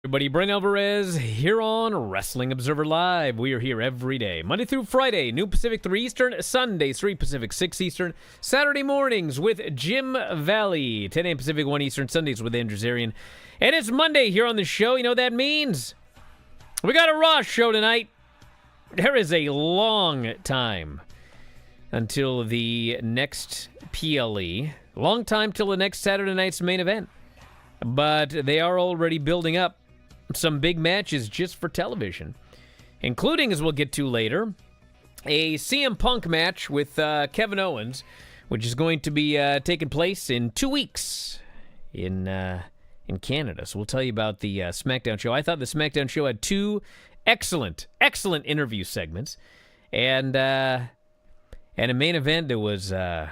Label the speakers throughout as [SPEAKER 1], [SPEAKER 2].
[SPEAKER 1] Everybody, Bryan Alvarez here on Wrestling Observer Live. We are here every day, Monday through Friday, noon Pacific, 3 Eastern, Sundays, 3 Pacific, 6 Eastern, Saturday mornings with Jim Valley, 10 a.m. Pacific, 1 Eastern, Sundays with Andrew Zarian. And it's Monday here on the show. You know what that means? We got a Raw show tonight. There is a long time until the next PLE. Long time till the next Saturday night's main event. But they are already building up some big matches just for television, including, as we'll get to later, a CM Punk match with Kevin Owens, which is going to be taking place in 2 weeks in Canada. So we'll tell you about the SmackDown show. I thought the SmackDown show had two excellent interview segments, and a main event that was it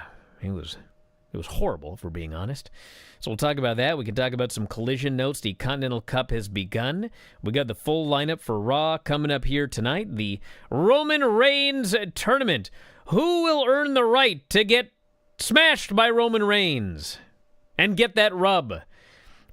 [SPEAKER 1] was horrible, if we're being honest. So we'll talk about that. We can talk about some Collision notes. The Continental Cup has begun. We got the full lineup for Raw coming up here tonight. The Roman Reigns tournament. Who will earn the right to get smashed by Roman Reigns and get that rub?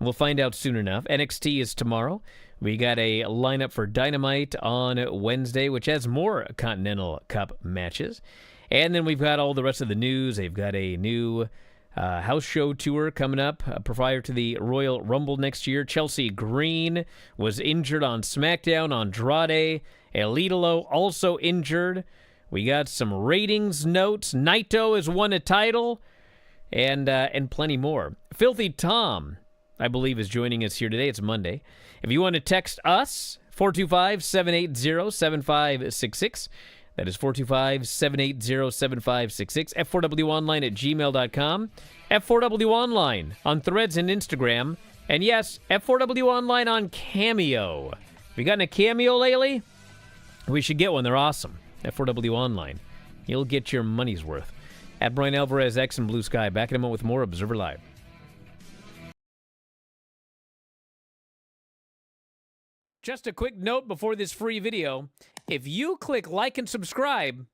[SPEAKER 1] We'll find out soon enough. NXT is tomorrow. We got a lineup for Dynamite on Wednesday, which has more Continental Cup matches. And then we've got all the rest of the news. They've got a new house show tour coming up prior to the Royal Rumble next year. Chelsea Green was injured on SmackDown. Andrade Elidolo also injured. We got some ratings notes. Naito has won a title, and plenty more. Filthy Tom, I believe, is joining us here today. It's Monday. If you want to text us, 425-780-7566. That is 425-780-7566. F4WOnline at gmail.com. F4WOnline on Threads and Instagram. And yes, F4W Online on Cameo. Have you gotten a Cameo lately? We should get one. They're awesome. F4W Online. You'll get your money's worth. At Bryan Alvarez X and Blue Sky. Back in a moment with more Observer Live. Just a quick note before this free video. If you click like and subscribe,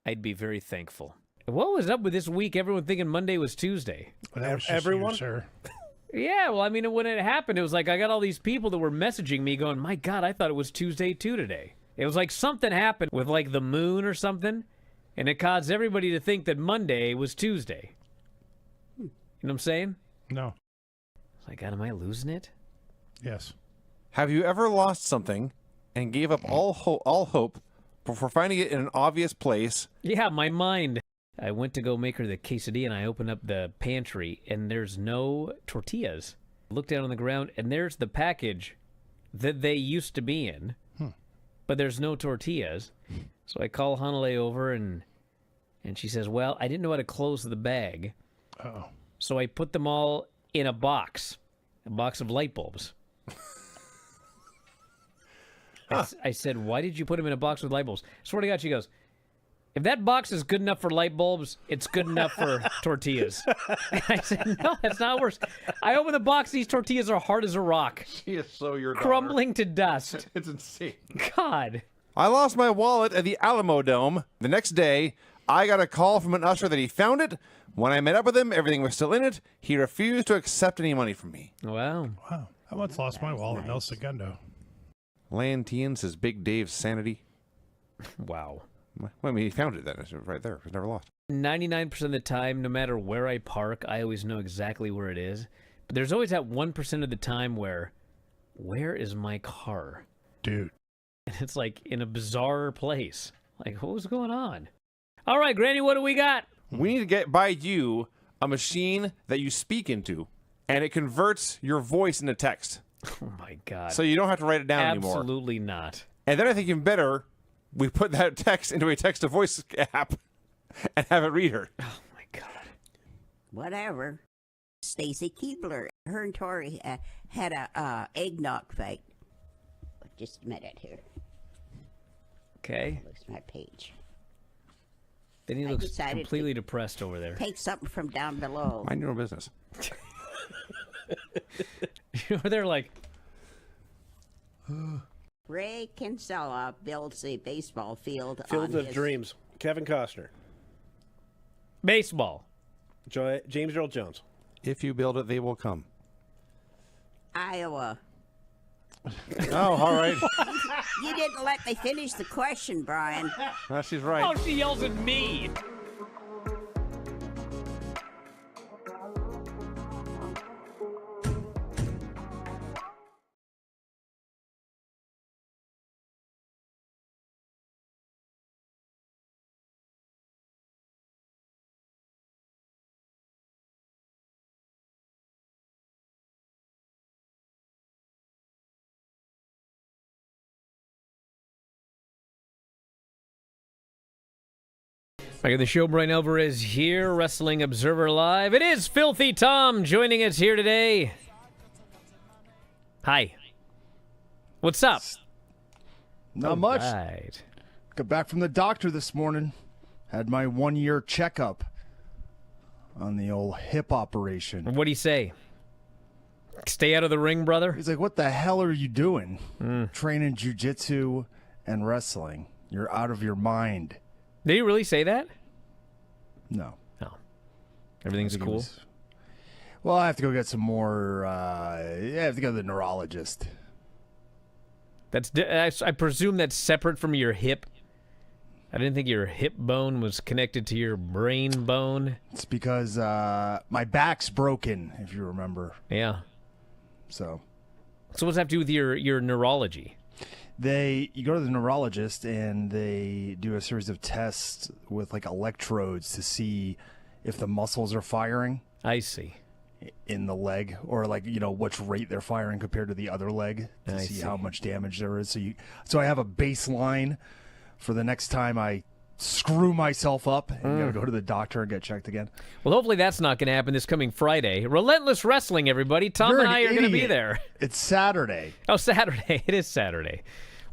[SPEAKER 1] I'd be very thankful. What was up with this week? Everyone thinking Monday was Tuesday.
[SPEAKER 2] Well, that was
[SPEAKER 3] Everyone?
[SPEAKER 2] you, sir.
[SPEAKER 1] Yeah, well, I mean, when it happened, it was like I got all these people that were messaging me going, my God, I thought it was Tuesday too today. It was like something happened with like the moon or something, and it caused everybody to think that Monday was Tuesday. You know what I'm saying?
[SPEAKER 2] No.
[SPEAKER 1] It's like, God, am I losing it?
[SPEAKER 2] Yes.
[SPEAKER 3] Have you ever lost something and gave up all hope before finding it in an obvious place?
[SPEAKER 1] Yeah, my mind. I went to go make her the quesadilla, and I opened up the pantry, and there's no tortillas. I looked down on the ground, and there's the package that they used to be in, but there's no tortillas. So I call Hanale over, and she says, well, I didn't know how to close the bag.
[SPEAKER 2] Uh-oh.
[SPEAKER 1] So I put them all in a box of light bulbs. I said, why did you put them in a box with light bulbs? Swear to God, she goes, if that box is good enough for light bulbs, it's good enough for tortillas. And I said, no, that's not worse. I open the box, these tortillas are hard as a rock.
[SPEAKER 3] She is so your daughter.
[SPEAKER 1] Crumbling to dust.
[SPEAKER 3] It's insane.
[SPEAKER 1] God.
[SPEAKER 3] I lost my wallet at the Alamo Dome. The next day, I got a call from an usher that he found it. When I met up with him, everything was still in it. He refused to accept any money from me.
[SPEAKER 1] Wow.
[SPEAKER 2] Wow. I once lost my wallet, El Segundo.
[SPEAKER 3] Lantian says Big Dave's sanity.
[SPEAKER 1] Wow.
[SPEAKER 3] Well, I mean, he found it then. It's right there. It was never lost.
[SPEAKER 1] 99% of the time, no matter where I park, I always know exactly where it is. But there's always that 1% of the time where is my car?
[SPEAKER 2] Dude.
[SPEAKER 1] And it's like in a bizarre place. Like, what was going on? All right, Granny, what do we got?
[SPEAKER 3] We need to buy you a machine that you speak into, and it converts your voice into text.
[SPEAKER 1] Oh, my God.
[SPEAKER 3] So you don't have to write it down anymore.
[SPEAKER 1] Absolutely not.
[SPEAKER 3] And then I think even better, we put that text into a text-to-voice app and have it read her.
[SPEAKER 1] Oh, my God.
[SPEAKER 4] Whatever. Stacy Keebler, her and Tori had a eggnog fight. Just a minute here.
[SPEAKER 1] Okay.
[SPEAKER 4] Looks my page.
[SPEAKER 1] Then he
[SPEAKER 4] I
[SPEAKER 1] looks
[SPEAKER 4] decided
[SPEAKER 1] completely depressed over there.
[SPEAKER 4] Take something from down below.
[SPEAKER 3] Mind your own business.
[SPEAKER 1] They're like,
[SPEAKER 4] Ray Kinsella builds a baseball field
[SPEAKER 5] Field
[SPEAKER 4] on
[SPEAKER 5] of
[SPEAKER 4] his
[SPEAKER 5] Dreams. Kevin Costner.
[SPEAKER 1] baseball.
[SPEAKER 5] James Earl Jones.
[SPEAKER 3] If you build it, they will come.
[SPEAKER 4] Iowa
[SPEAKER 3] Oh, all right.
[SPEAKER 4] You didn't let me finish the question, Brian.
[SPEAKER 3] She's right.
[SPEAKER 1] Oh, she yells at me. Back at the show, Bryan Alvarez here, Wrestling Observer Live. It is Filthy Tom joining us here today. Hi. What's up?
[SPEAKER 5] Not much.
[SPEAKER 1] Right.
[SPEAKER 5] Got back from the doctor this morning. Had my 1-year checkup on the old hip operation.
[SPEAKER 1] What do you say? Stay out of the ring, brother?
[SPEAKER 5] He's like, what the hell are you doing? Training jiu-jitsu and wrestling. You're out of your mind.
[SPEAKER 1] Did he really say that?
[SPEAKER 5] No.
[SPEAKER 1] No. Everything's
[SPEAKER 5] I think it
[SPEAKER 1] cool?
[SPEAKER 5] was- Well, I have to go get some more. I have to go to the neurologist.
[SPEAKER 1] I presume that's separate from your hip. I didn't think your hip bone was connected to your brain bone.
[SPEAKER 5] It's because my back's broken, if you remember.
[SPEAKER 1] Yeah.
[SPEAKER 5] So
[SPEAKER 1] So what's that have to do with your neurology?
[SPEAKER 5] you go to the neurologist and they do a series of tests with like electrodes to see if the muscles are firing
[SPEAKER 1] I see.
[SPEAKER 5] in the leg, or like, which rate they're firing compared to the other leg to
[SPEAKER 1] I
[SPEAKER 5] see
[SPEAKER 1] see.
[SPEAKER 5] how much damage there is. So I have a baseline for the next time I screw myself up and gotta go to the doctor and get checked again.
[SPEAKER 1] Well, hopefully that's not going to happen this coming Friday. Relentless Wrestling, everybody. Tom
[SPEAKER 5] You're
[SPEAKER 1] and
[SPEAKER 5] an
[SPEAKER 1] I are going to be
[SPEAKER 5] idiot.
[SPEAKER 1] there.
[SPEAKER 5] It's Saturday.
[SPEAKER 1] Oh, Saturday. It is Saturday.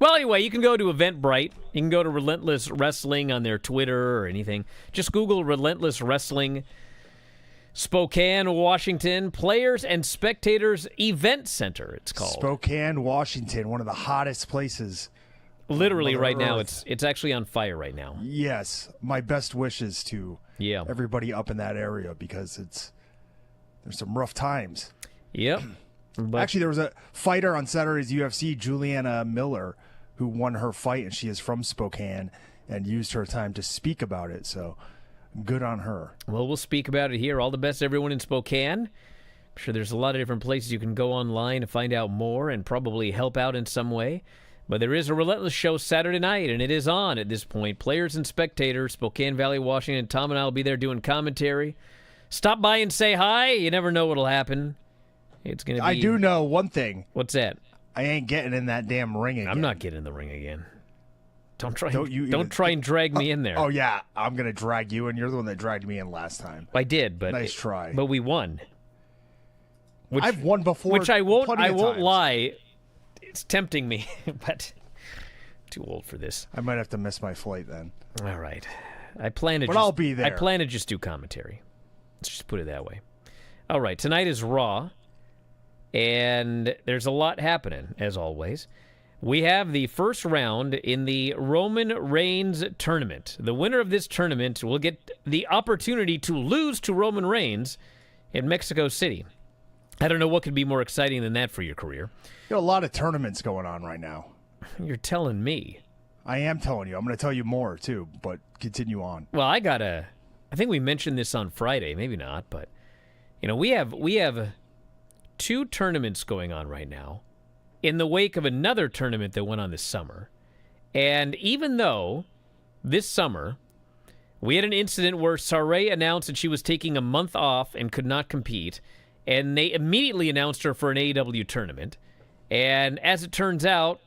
[SPEAKER 1] Well, anyway, you can go to Eventbrite. You can go to Relentless Wrestling on their Twitter or anything. Just Google Relentless Wrestling Spokane, Washington, Players and Spectators Event Center, it's called.
[SPEAKER 5] Spokane, Washington, one of the hottest places.
[SPEAKER 1] Literally
[SPEAKER 5] Mother
[SPEAKER 1] right now,
[SPEAKER 5] Earth.
[SPEAKER 1] it's actually on fire right now.
[SPEAKER 5] Yes, my best wishes to
[SPEAKER 1] Yeah.
[SPEAKER 5] everybody up in that area, because there's some rough times.
[SPEAKER 1] Yep. But
[SPEAKER 5] Actually, there was a fighter on Saturday's UFC, Juliana Miller, who won her fight, and she is from Spokane and used her time to speak about it. So good on her.
[SPEAKER 1] well, we'll speak about it here. All the best to everyone in Spokane. I'm sure there's a lot of different places you can go online to find out more and probably help out in some way. But there is a Relentless show Saturday night, and it is on at this point. Players and Spectators, Spokane Valley, Washington. Tom and I will be there doing commentary. Stop by and say hi. You never know what'll happen. It's going to be...
[SPEAKER 5] I do know one thing.
[SPEAKER 1] What's that?
[SPEAKER 5] I ain't getting in that damn ring again.
[SPEAKER 1] I'm not getting in the ring again. Don't try
[SPEAKER 5] Don't you
[SPEAKER 1] don't
[SPEAKER 5] even-
[SPEAKER 1] try and drag me in there.
[SPEAKER 5] Oh, yeah. I'm going to drag you, and you're the one that dragged me in last time.
[SPEAKER 1] I did, but
[SPEAKER 5] Nice try.
[SPEAKER 1] But we won. Which,
[SPEAKER 5] I've won before.
[SPEAKER 1] which I won't
[SPEAKER 5] plenty of times.
[SPEAKER 1] lie. It's tempting me, but too old for this.
[SPEAKER 5] I might have to miss my flight then.
[SPEAKER 1] All right. I plan to
[SPEAKER 5] But
[SPEAKER 1] just,
[SPEAKER 5] I'll be
[SPEAKER 1] I
[SPEAKER 5] there.
[SPEAKER 1] plan to just do commentary. Let's just put it that way. All right, tonight is Raw, and there's a lot happening, as always. We have the first round in the Roman Reigns tournament. The winner of this tournament will get the opportunity to lose to Roman Reigns in Mexico City. I don't know what could be more exciting than that for your career.
[SPEAKER 5] You got a lot of tournaments going on right now.
[SPEAKER 1] You're telling me.
[SPEAKER 5] I am telling you. I'm going to tell you more, too, but continue on.
[SPEAKER 1] Well, I think we mentioned this on Friday, maybe not, but we have two tournaments going on right now in the wake of another tournament that went on this summer. And even though this summer we had an incident where Saray announced that she was taking a month off and could not compete, and they immediately announced her for an AEW tournament. And as it turns out,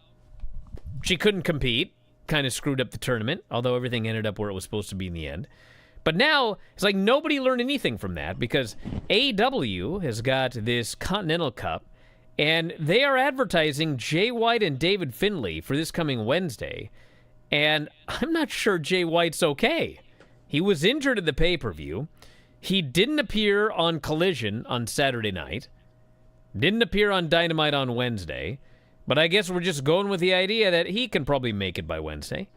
[SPEAKER 1] she couldn't compete, kind of screwed up the tournament, although everything ended up where it was supposed to be in the end. But now, it's like nobody learned anything from that, because AEW has got this Continental Cup, and they are advertising Jay White and David Finlay for this coming Wednesday. And I'm not sure Jay White's okay. He was injured at the pay-per-view. He didn't appear on Collision on Saturday night. Didn't appear on Dynamite on Wednesday. But I guess we're just going with the idea that he can probably make it by Wednesday.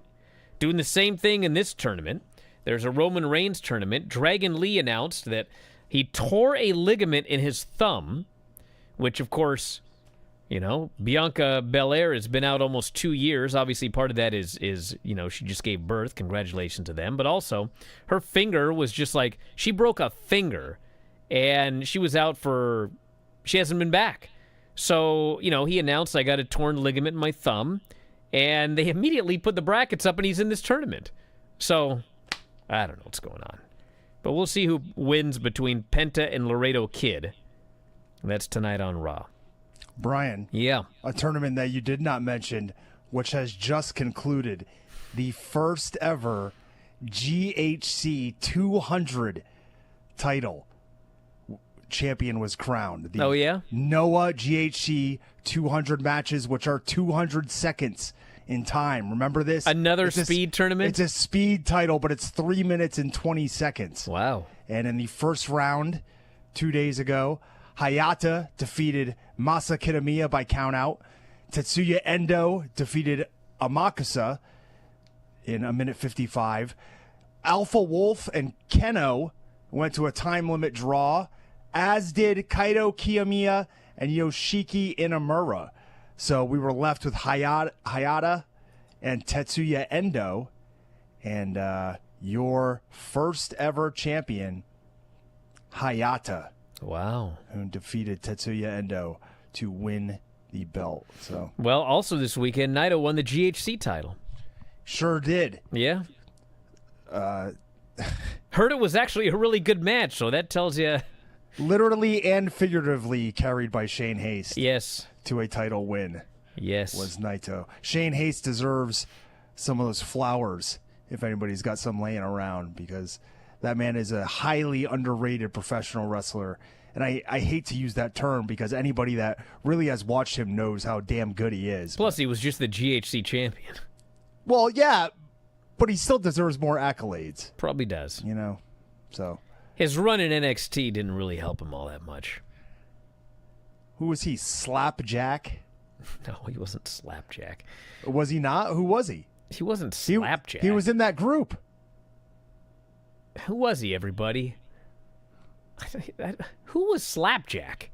[SPEAKER 1] Doing the same thing in this tournament. There's a Roman Reigns tournament. Dragon Lee announced that he tore a ligament in his thumb, which, of course, You know, Bianca Belair has been out almost 2 years. Obviously, part of that is she just gave birth. Congratulations to them. But also, her finger was just like, she broke a finger, and she was out she hasn't been back. So, he announced, I got a torn ligament in my thumb, and they immediately put the brackets up, and he's in this tournament. So, I don't know what's going on. But we'll see who wins between Penta and Laredo Kid. And that's tonight on Raw.
[SPEAKER 5] Brian.
[SPEAKER 1] Yeah.
[SPEAKER 5] A tournament that you did not mention, which has just concluded. The first ever GHC 200 title champion was crowned. The
[SPEAKER 1] Oh, yeah?
[SPEAKER 5] Noah GHC 200 matches, which are 200 seconds in time. Remember this?
[SPEAKER 1] Another speed tournament?
[SPEAKER 5] It's a speed title, but it's 3 minutes and 20 seconds.
[SPEAKER 1] Wow.
[SPEAKER 5] And in the first round 2 days ago, Hayata defeated Masa Kitamiya by countout. Tetsuya Endo defeated Amakusa in 1:55. Alpha Wolf and Keno went to a time limit draw, as did Kaito Kiyomiya and Yoshiki Inamura. So we were left with Hayata and Tetsuya Endo, and your first ever champion, Hayata.
[SPEAKER 1] Wow.
[SPEAKER 5] Who defeated Tetsuya Endo to win the belt. So
[SPEAKER 1] Well, also this weekend, Naito won the GHC title.
[SPEAKER 5] sure did.
[SPEAKER 1] Yeah. Heard it was actually a really good match, so that tells you.
[SPEAKER 5] Literally and figuratively carried by Shane Haste
[SPEAKER 1] Yes.
[SPEAKER 5] to a title win
[SPEAKER 1] Yes.
[SPEAKER 5] was Naito. Shane Haste deserves some of those flowers if anybody's got some laying around, because that man is a highly underrated professional wrestler. And I hate to use that term because anybody that really has watched him knows how damn good he is.
[SPEAKER 1] Plus, he was just the GHC champion.
[SPEAKER 5] Well, yeah, but he still deserves more accolades,
[SPEAKER 1] Probably does.
[SPEAKER 5] So
[SPEAKER 1] His run in NXT didn't really help him all that much.
[SPEAKER 5] who was he? Slapjack?
[SPEAKER 1] No, he wasn't Slapjack.
[SPEAKER 5] Was he not? Who was he?
[SPEAKER 1] He wasn't
[SPEAKER 5] He-
[SPEAKER 1] Slapjack.
[SPEAKER 5] He was in that group.
[SPEAKER 1] Who was he, everybody? Who was Slapjack?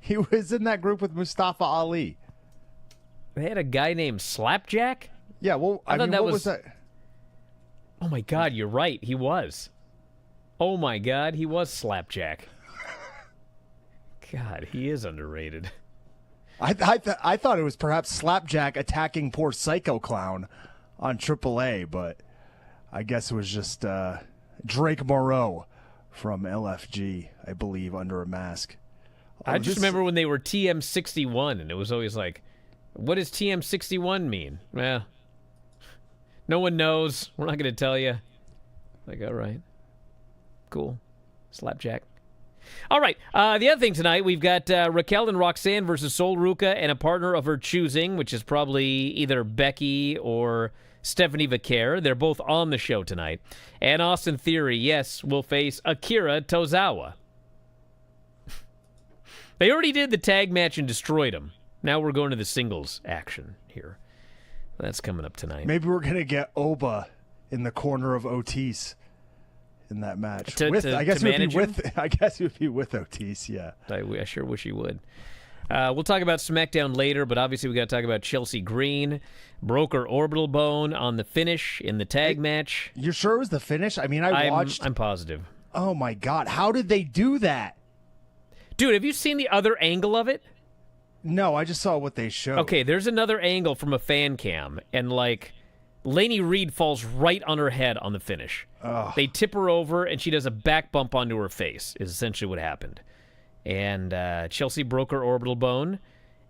[SPEAKER 5] He was in that group with Mustafa Ali.
[SPEAKER 1] They had a guy named Slapjack?
[SPEAKER 5] Yeah, well,
[SPEAKER 1] I
[SPEAKER 5] I
[SPEAKER 1] thought
[SPEAKER 5] mean,
[SPEAKER 1] that
[SPEAKER 5] what
[SPEAKER 1] was-
[SPEAKER 5] was that?
[SPEAKER 1] Oh my God, you're right. He was. Oh my God, he was Slapjack. God, he is underrated.
[SPEAKER 5] I thought it was perhaps Slapjack attacking poor Psycho Clown on AAA, but I guess it was just Drake Moreau from LFG, I believe, under a mask.
[SPEAKER 1] I just remember when they were TM61, and it was always like, what does TM61 mean? Well, no one knows. We're not going to tell you. Like, all right. Cool. Slapjack. All right. The other thing tonight, we've got Raquel and Roxanne versus Sol Ruca and a partner of her choosing, which is probably either Becky or Stephanie Vaquer. They're both on the show tonight. And Austin Theory, yes, will face Akira Tozawa. They already did the tag match and destroyed him. Now we're going to the singles action here. That's coming up tonight.
[SPEAKER 5] Maybe we're gonna get Oba in the corner of Otis in that match. I guess it would be with Otis. Yeah.
[SPEAKER 1] I sure wish he would. We'll talk about SmackDown later, but obviously we got to talk about Chelsea Green. Broke her orbital bone on the finish in the tag match.
[SPEAKER 5] You're sure it was the finish? I mean, I watched.
[SPEAKER 1] I'm positive.
[SPEAKER 5] Oh my God! How did they do that?
[SPEAKER 1] Dude, have you seen the other angle of it?
[SPEAKER 5] No, I just saw what they showed.
[SPEAKER 1] Okay, there's another angle from a fan cam, and like Lainey Reed falls right on her head on the finish.
[SPEAKER 5] Ugh.
[SPEAKER 1] They tip her over, and she does a back bump onto her face, is essentially what happened. And Chelsea broke her orbital bone,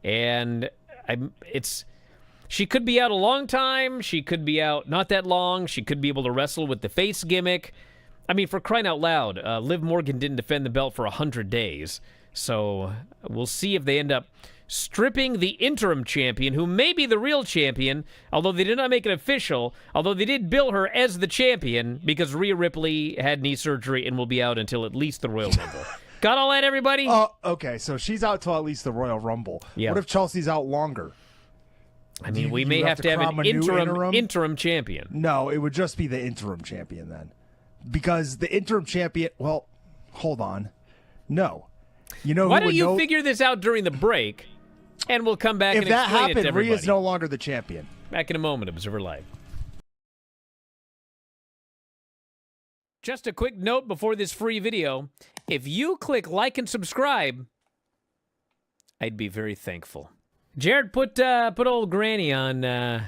[SPEAKER 1] and she could be out a long time. She could be out not that long. She could be able to wrestle with the face gimmick. I mean, for crying out loud, Liv Morgan didn't defend the belt for 100 days. So we'll see if they end up stripping the interim champion, who may be the real champion, although they did not make it official, although they did bill her as the champion because Rhea Ripley had knee surgery and will be out until at least the Royal Rumble. Got all that, everybody?
[SPEAKER 5] Oh, okay. So she's out till at least the Royal Rumble.
[SPEAKER 1] Yeah.
[SPEAKER 5] What if Chelsea's out longer?
[SPEAKER 1] I mean, we
[SPEAKER 5] you
[SPEAKER 1] may have to have
[SPEAKER 5] crown
[SPEAKER 1] an
[SPEAKER 5] a new
[SPEAKER 1] interim champion.
[SPEAKER 5] No, it would just be the interim champion then. Because the interim champion, well, hold on. No. You know,
[SPEAKER 1] Why
[SPEAKER 5] who
[SPEAKER 1] don't
[SPEAKER 5] would
[SPEAKER 1] you
[SPEAKER 5] know,
[SPEAKER 1] figure this out during the break, and we'll come back
[SPEAKER 5] if
[SPEAKER 1] and
[SPEAKER 5] that
[SPEAKER 1] explain it to
[SPEAKER 5] happened,
[SPEAKER 1] everybody.
[SPEAKER 5] Rhea's no longer the champion.
[SPEAKER 1] Back in a moment, Observer Live. Just a quick note before this free video. If you click like and subscribe, I'd be very thankful. Jared, put old Granny on. Let's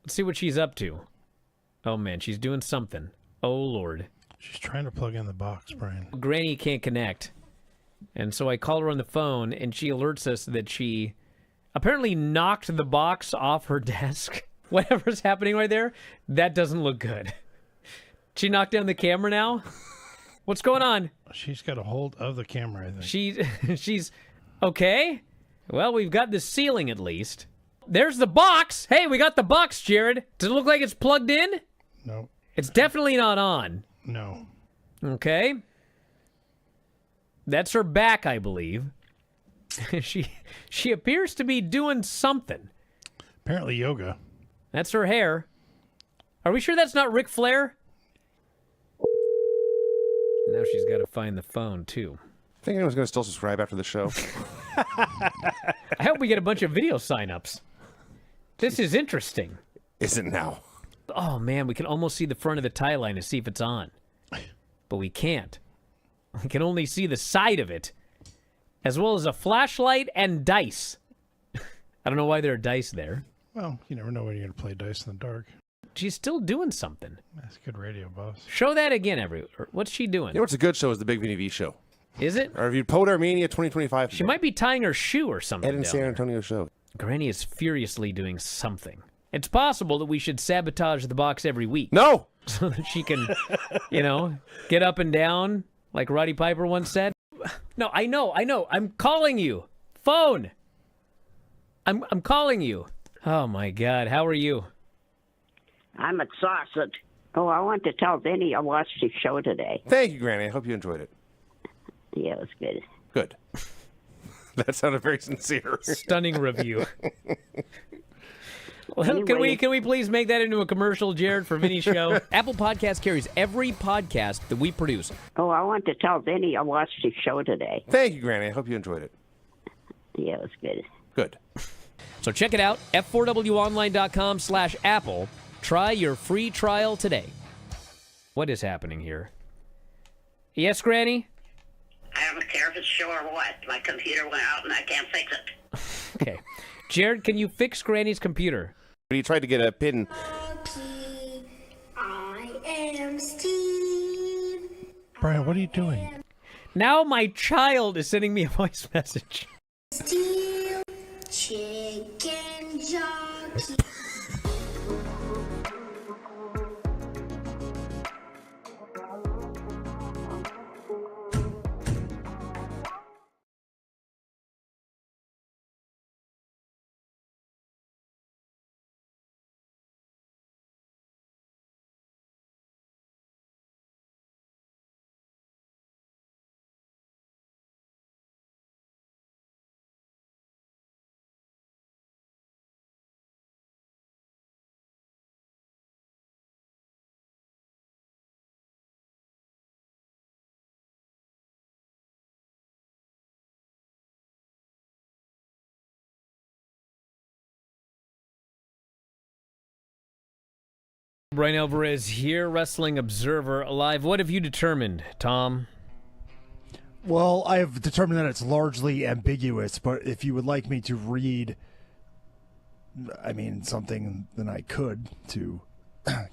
[SPEAKER 1] see what she's up to. Oh, man, she's doing something. Oh, Lord.
[SPEAKER 2] She's trying to plug in the box, Brian.
[SPEAKER 1] Granny can't connect. And so I call her on the phone, and she alerts us that she apparently knocked the box off her desk. Whatever's happening right there, that doesn't look good. She knocked down the camera now? What's going on?
[SPEAKER 2] She's got a hold of the camera, I think.
[SPEAKER 1] She's okay. Well, we've got the ceiling at least. There's the box. Hey, we got the box, Jared. Does it look like it's plugged in?
[SPEAKER 2] No.
[SPEAKER 1] It's definitely not on.
[SPEAKER 2] No.
[SPEAKER 1] Okay. That's her back, I believe. She appears to be doing something.
[SPEAKER 2] Apparently yoga.
[SPEAKER 1] That's her hair. Are we sure that's not Ric Flair? Now she's got to find the phone, too.
[SPEAKER 3] Think anyone's going to still subscribe after the show?
[SPEAKER 1] I hope we get a bunch of video signups. This is interesting.
[SPEAKER 3] Is it now?
[SPEAKER 1] Oh, man, we can almost see the front of the tie line to see if it's on. But we can't. We can only see the side of it, as well as a flashlight and dice. I don't know why there are dice there.
[SPEAKER 2] Well, you never know when you're going to play dice in the dark.
[SPEAKER 1] She's still doing something.
[SPEAKER 2] That's good radio, boss.
[SPEAKER 1] Show that again, what's she doing?
[SPEAKER 3] You know what's a good show is the Big Vinny V show.
[SPEAKER 1] Is it?
[SPEAKER 3] Or if you Pod Armenia 2025.
[SPEAKER 1] She might be tying her shoe or something.
[SPEAKER 3] Ed and
[SPEAKER 1] down
[SPEAKER 3] San
[SPEAKER 1] there.
[SPEAKER 3] Antonio show.
[SPEAKER 1] Granny is furiously doing something. It's possible that we should sabotage the box every week.
[SPEAKER 3] No!
[SPEAKER 1] So that she can, get up and down, like Roddy Piper once said. No, I know. I'm calling you. Phone. I'm calling you. Oh, my God. How are you?
[SPEAKER 4] I'm at Sausage. Oh, I want to tell Vinny I watched his show today.
[SPEAKER 3] Thank you, Granny. I hope you enjoyed it.
[SPEAKER 4] Yeah, it was good.
[SPEAKER 3] Good. That sounded very sincere.
[SPEAKER 1] Stunning review. Well,
[SPEAKER 4] Anyway.
[SPEAKER 1] can we please make that into a commercial, Jared, for Vinny's show? Apple Podcast carries every podcast that we produce.
[SPEAKER 4] Oh, I want to tell Vinny I watched his show today.
[SPEAKER 3] Thank you, Granny. I hope you enjoyed it.
[SPEAKER 4] Yeah, it was good.
[SPEAKER 3] Good.
[SPEAKER 1] So check it out, f4wonline.com/Apple. Try your free trial today. What is happening here? Yes, Granny?
[SPEAKER 6] I don't care if it's show or what. My computer went out and I can't fix it.
[SPEAKER 1] Okay. Jared, can you fix Granny's computer?
[SPEAKER 3] But he tried to get a pin.
[SPEAKER 7] I am Steve.
[SPEAKER 2] Brian, what are you doing?
[SPEAKER 1] Now my child is sending me a voice message.
[SPEAKER 7] Steel chicken jockey.
[SPEAKER 1] Bryan Alvarez here, Wrestling Observer Live. What have you determined, Tom?
[SPEAKER 5] Well, I have determined that it's largely ambiguous, but if you would like me to read, something, then I could to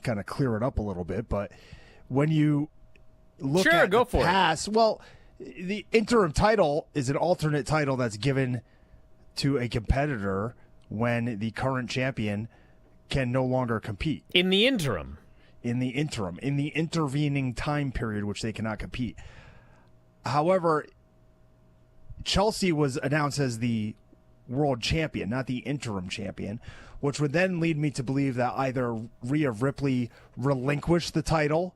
[SPEAKER 5] kind of clear it up a little bit. But when you look
[SPEAKER 1] Sure,
[SPEAKER 5] at
[SPEAKER 1] go
[SPEAKER 5] the
[SPEAKER 1] for it.
[SPEAKER 5] past, well, the interim title is an alternate title that's given to a competitor when the current champion can no longer compete.
[SPEAKER 1] In the interim.
[SPEAKER 5] In the intervening time period which they cannot compete. However, Chelsea was announced as the world champion, not the interim champion, which would then lead me to believe that either Rhea Ripley relinquished the title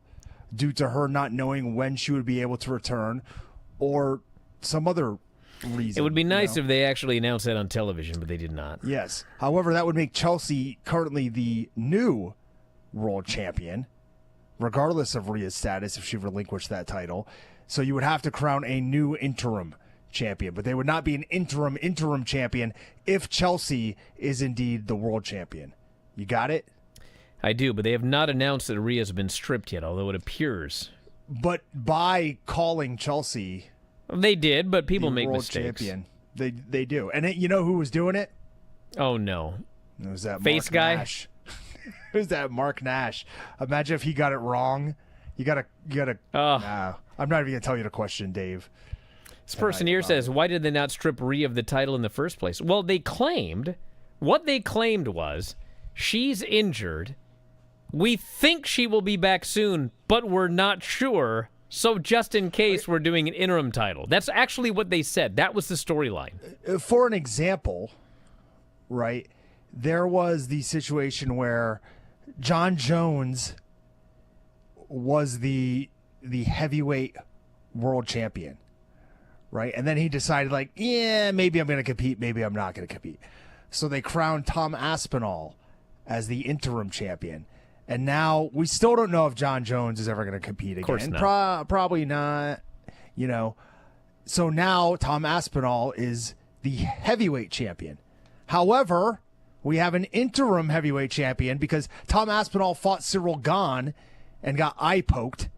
[SPEAKER 5] due to her not knowing when she would be able to return, or some other reason.
[SPEAKER 1] It would be nice if they actually announced that on television, but they did not.
[SPEAKER 5] Yes. However, that would make Chelsea currently the new world champion, regardless of Rhea's status if she relinquished that title. So you would have to crown a new interim champion, but they would not be an interim champion if Chelsea is indeed the world champion. You got it?
[SPEAKER 1] I do, but they have not announced that Rhea's been stripped yet, although it appears.
[SPEAKER 5] But by calling Chelsea
[SPEAKER 1] They did, but people
[SPEAKER 5] the
[SPEAKER 1] make
[SPEAKER 5] world
[SPEAKER 1] mistakes.
[SPEAKER 5] champion, they do. And you know who was doing it?
[SPEAKER 1] Oh, no.
[SPEAKER 5] It was that
[SPEAKER 1] Face
[SPEAKER 5] Mark
[SPEAKER 1] guy?
[SPEAKER 5] Nash. It was that Mark Nash. Imagine if he got it wrong. You gotta. Nah, I'm not even gonna tell you the question, Dave.
[SPEAKER 1] This person here says, why did they not strip Rhea of the title in the first place? Well, what they claimed was, she's injured. We think she will be back soon, but we're not sure. So just in case, we're doing an interim title. That's actually what they said. That was the storyline.
[SPEAKER 5] For an example, right, there was the situation where John Jones was the heavyweight world champion, right? And then he decided, like, yeah, maybe I'm going to compete, maybe I'm not going to compete. So they crowned Tom Aspinall as the interim champion. And now we still don't know if John Jones is ever going to compete again.
[SPEAKER 1] Of course not.
[SPEAKER 5] Probably not, you know. So now Tom Aspinall is the heavyweight champion. However, we have an interim heavyweight champion because Tom Aspinall fought Cyril Gahn and got eye poked.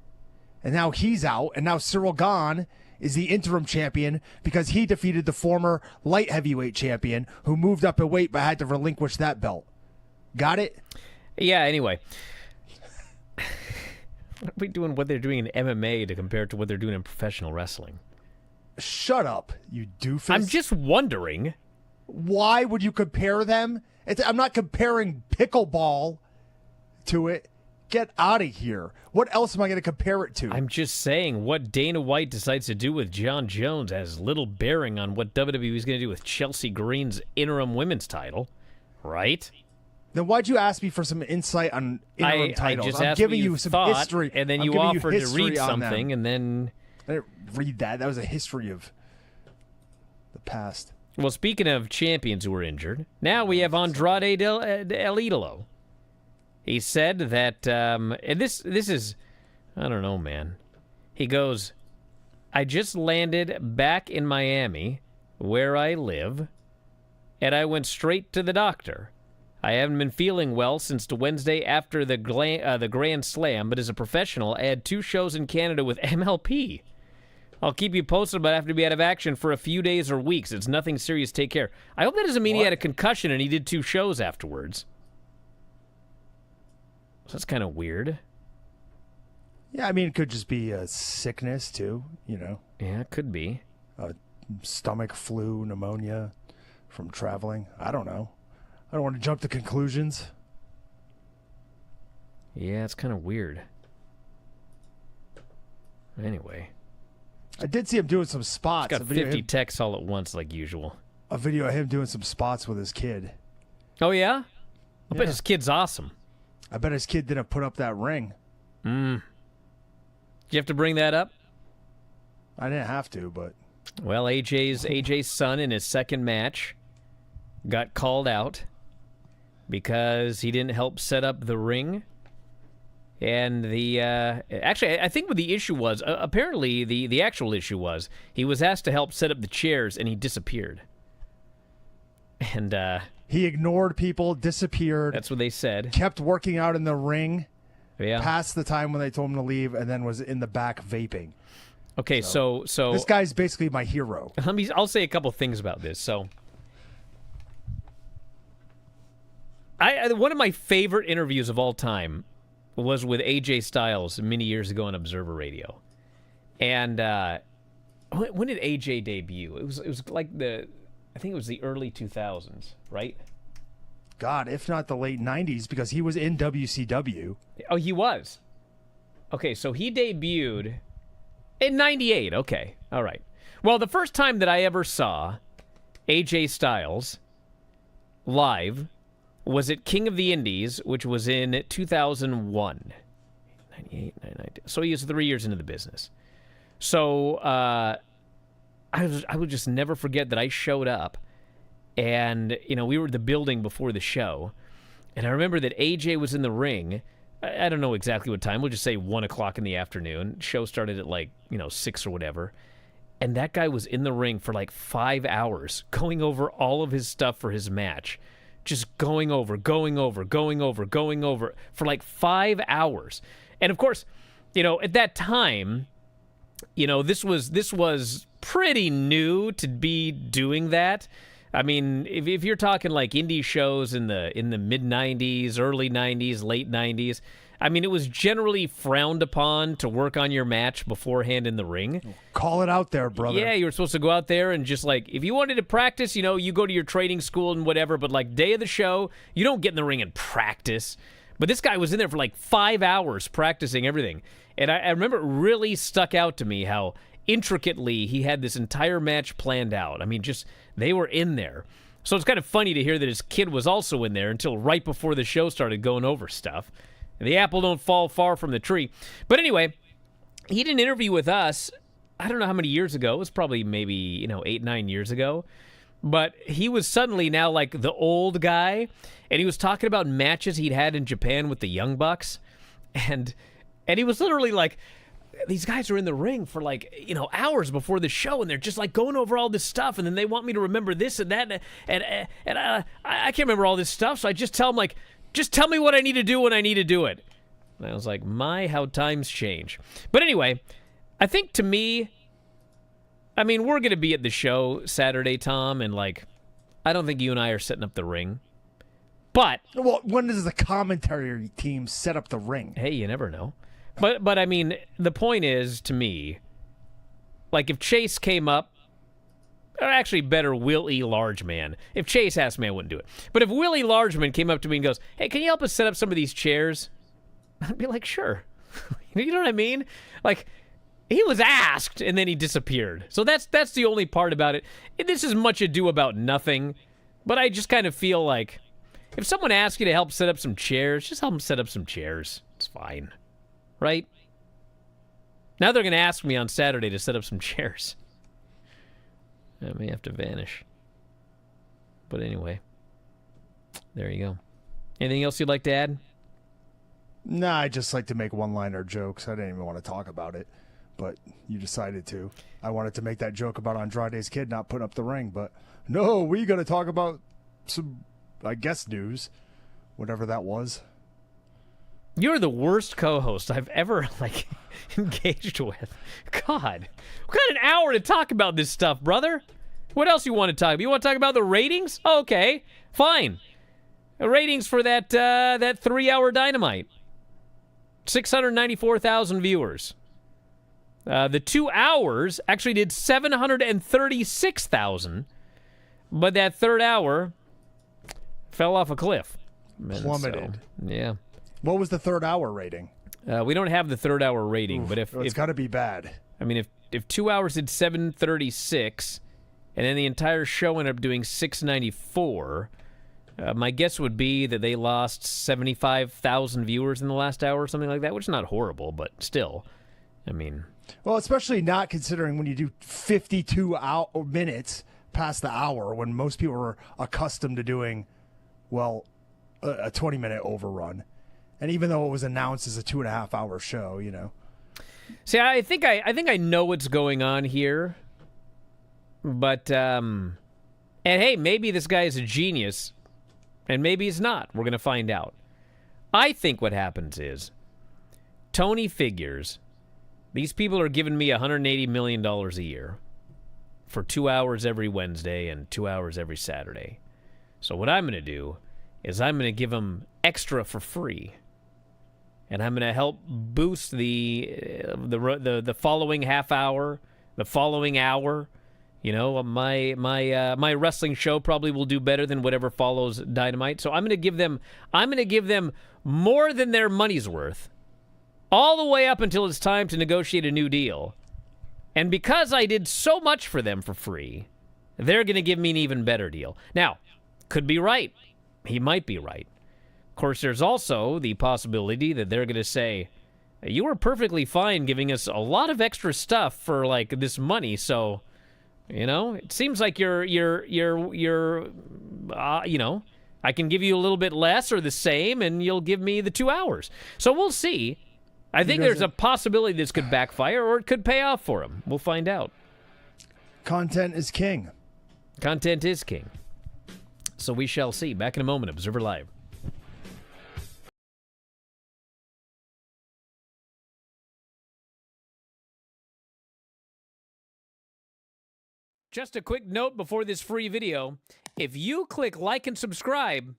[SPEAKER 5] And now he's out. And now Cyril Gahn is the interim champion because he defeated the former light heavyweight champion who moved up in weight but had to relinquish that belt. Got it?
[SPEAKER 1] Yeah, anyway. What are we doing what they're doing in MMA to compare it to what they're doing in professional wrestling?
[SPEAKER 5] Shut up, you doofus.
[SPEAKER 1] I'm just wondering.
[SPEAKER 5] Why would you compare them? I'm not comparing pickleball to it. Get out of here. What else am I going to compare it to?
[SPEAKER 1] I'm just saying what Dana White decides to do with John Jones has little bearing on what WWE is going to do with Chelsea Green's interim women's title, right?
[SPEAKER 5] Then why'd you ask me for some insight on interim titles?
[SPEAKER 1] I just
[SPEAKER 5] I'm
[SPEAKER 1] asked
[SPEAKER 5] giving
[SPEAKER 1] what
[SPEAKER 5] you some
[SPEAKER 1] thought,
[SPEAKER 5] history.
[SPEAKER 1] and then
[SPEAKER 5] I'm
[SPEAKER 1] you
[SPEAKER 5] giving
[SPEAKER 1] offered to
[SPEAKER 5] history
[SPEAKER 1] read
[SPEAKER 5] on them.
[SPEAKER 1] something, and then...
[SPEAKER 5] I didn't read that. That was a history of the past.
[SPEAKER 1] Well, speaking of champions who were injured, now we have Andrade El Idolo. He said that, and this is, I don't know, man. He goes, I just landed back in Miami, where I live, and I went straight to the doctor. I haven't been feeling well since the Wednesday after the Grand Slam, but as a professional, I had 2 shows in Canada with MLP. I'll keep you posted, but I have to be out of action for a few days or weeks. It's nothing serious. Take care. I hope that doesn't mean he had a concussion and he did 2 shows afterwards. So that's kind of weird.
[SPEAKER 5] Yeah, I mean, it could just be a sickness, too, you know.
[SPEAKER 1] Yeah, it could be.
[SPEAKER 5] Stomach flu, pneumonia from traveling. I don't know. I don't want to jump to conclusions.
[SPEAKER 1] Yeah, it's kind of weird. Anyway.
[SPEAKER 5] I did see him doing some spots.
[SPEAKER 1] Got 50 texts all at once, like usual.
[SPEAKER 5] A video of him doing some spots with his kid.
[SPEAKER 1] Oh, yeah? I bet
[SPEAKER 5] Yeah.
[SPEAKER 1] his kid's awesome.
[SPEAKER 5] I bet his kid didn't put up that ring.
[SPEAKER 1] Did you have to bring that up?
[SPEAKER 5] I didn't have to, but...
[SPEAKER 1] Well, AJ's son in his second match got called out because he didn't help set up the ring. And actually, I think what the issue was, apparently the actual issue was, he was asked to help set up the chairs and he disappeared. And
[SPEAKER 5] he ignored people, disappeared.
[SPEAKER 1] That's what they said.
[SPEAKER 5] Kept working out in the ring.
[SPEAKER 1] Yeah.
[SPEAKER 5] Past the time when they told him to leave, and then was in the back vaping.
[SPEAKER 1] Okay, so
[SPEAKER 5] this guy's basically my hero.
[SPEAKER 1] I'll say a couple things about this. So, one of my favorite interviews of all time was with AJ Styles many years ago on Observer Radio. And when did AJ debut? It was like I think it was the early 2000s, right?
[SPEAKER 5] God, if not the late 90s, because he was in WCW.
[SPEAKER 1] Oh, he was. Okay, so he debuted in 98. Okay, all right. Well, the first time that I ever saw AJ Styles live was at King of the Indies, which was in 2001. 98, 99. So he was 3 years into the business. So I would just never forget that I showed up, and we were at the building before the show, and I remember that AJ was in the ring. I don't know exactly what time. We'll just say 1 o'clock in the afternoon. Show started at 6 or whatever. And that guy was in the ring for like 5 hours, going over all of his stuff for his match. Just going over for like 5 hours. And of course, at that time, this was pretty new to be doing that. I mean, if you're talking like indie shows in the mid 90s, early 90s, late 90s, I mean, it was generally frowned upon to work on your match beforehand in the ring.
[SPEAKER 5] Call it out there, brother.
[SPEAKER 1] Yeah, you were supposed to go out there and just like, if you wanted to practice, you go to your training school and whatever, but like day of the show, you don't get in the ring and practice. But this guy was in there for like 5 hours practicing everything. And I remember it really stuck out to me how intricately he had this entire match planned out. I mean, just they were in there. So it's kind of funny to hear that his kid was also in there until right before the show started going over stuff. And the apple don't fall far from the tree. But anyway, he did an interview with us, I don't know how many years ago. It was probably maybe, 8, 9 years ago. But he was suddenly now like the old guy. And he was talking about matches he'd had in Japan with the Young Bucks. And he was literally like, these guys are in the ring for like, hours before the show. And they're just like going over all this stuff. And then they want me to remember this and that. And I can't remember all this stuff. So I just tell them like, just tell me what I need to do when I need to do it. And I was like, how times change. But anyway, I think to me, I mean, we're going to be at the show Saturday, Tom, and like, I don't think you and I are setting up the ring. But
[SPEAKER 5] Well, when does the commentary team set up the ring?
[SPEAKER 1] hey, you never know. But I mean, the point is, to me, like if Chase came up, or actually better, Willie Largeman. If Chase asked me, I wouldn't do it. But if Willie Largeman came up to me and goes, hey, can you help us set up some of these chairs? I'd be like, sure. You know what I mean? Like, he was asked, and then he disappeared. So that's the only part about it. This is much ado about nothing. But I just kind of feel like if someone asks you to help set up some chairs, just help them set up some chairs. It's fine. Right? Now they're going to ask me on Saturday to set up some chairs. I may have to vanish. But anyway, there you go. Anything else you'd like to add?
[SPEAKER 5] Nah, I just like to make one-liner jokes. I didn't even want to talk about it, but you decided to. I wanted to make that joke about Andrade's kid not putting up the ring, but no, we got to talk about some, I guess, news, whatever that was.
[SPEAKER 1] You're the worst co-host I've ever, engaged with. God. We've got an hour to talk about this stuff, brother. What else you want to talk about? You want to talk about the ratings? Oh, okay. Fine. The ratings for that 3-hour Dynamite. 694,000 viewers. The 2 hours actually did 736,000. But that third hour fell off a cliff.
[SPEAKER 5] Plummeted.
[SPEAKER 1] So, yeah.
[SPEAKER 5] What was the third hour rating?
[SPEAKER 1] We don't have the third hour rating, but
[SPEAKER 5] It's got to be bad.
[SPEAKER 1] I mean, if 2 hours did 736, and then the entire show ended up doing 694, my guess would be that they lost 75,000 viewers in the last hour or something like that, which is not horrible, but still, I mean.
[SPEAKER 5] Well, especially not considering when you do 52 minutes past the hour, when most people are accustomed to doing, well, a 20-minute overrun. And even though it was announced as a 2.5-hour show,
[SPEAKER 1] See, I think I know what's going on here, but and hey, maybe this guy is a genius, and maybe he's not. We're gonna find out. I think what happens is Tony figures these people are giving me $180 million a year for 2 hours every Wednesday and 2 hours every Saturday. So what I'm gonna do is I'm gonna give them extra for free. And I'm going to help boost the following half hour, the following hour. My wrestling show probably will do better than whatever follows Dynamite. So I'm going to give them more than their money's worth, all the way up until it's time to negotiate a new deal. And because I did so much for them for free, they're going to give me an even better deal. Now, could be right. He might be right. Of course, there's also the possibility that they're going to say, you were perfectly fine giving us a lot of extra stuff for this money, so it seems like you're I can give you a little bit less or the same, and you'll give me the 2 hours. So we'll see. I think there's a possibility this could backfire or it could pay off for him. We'll find out.
[SPEAKER 5] Content is king.
[SPEAKER 1] Content is king. So we shall see. Back in a moment. Observer Live. Just a quick note before this free video. If you click like and subscribe,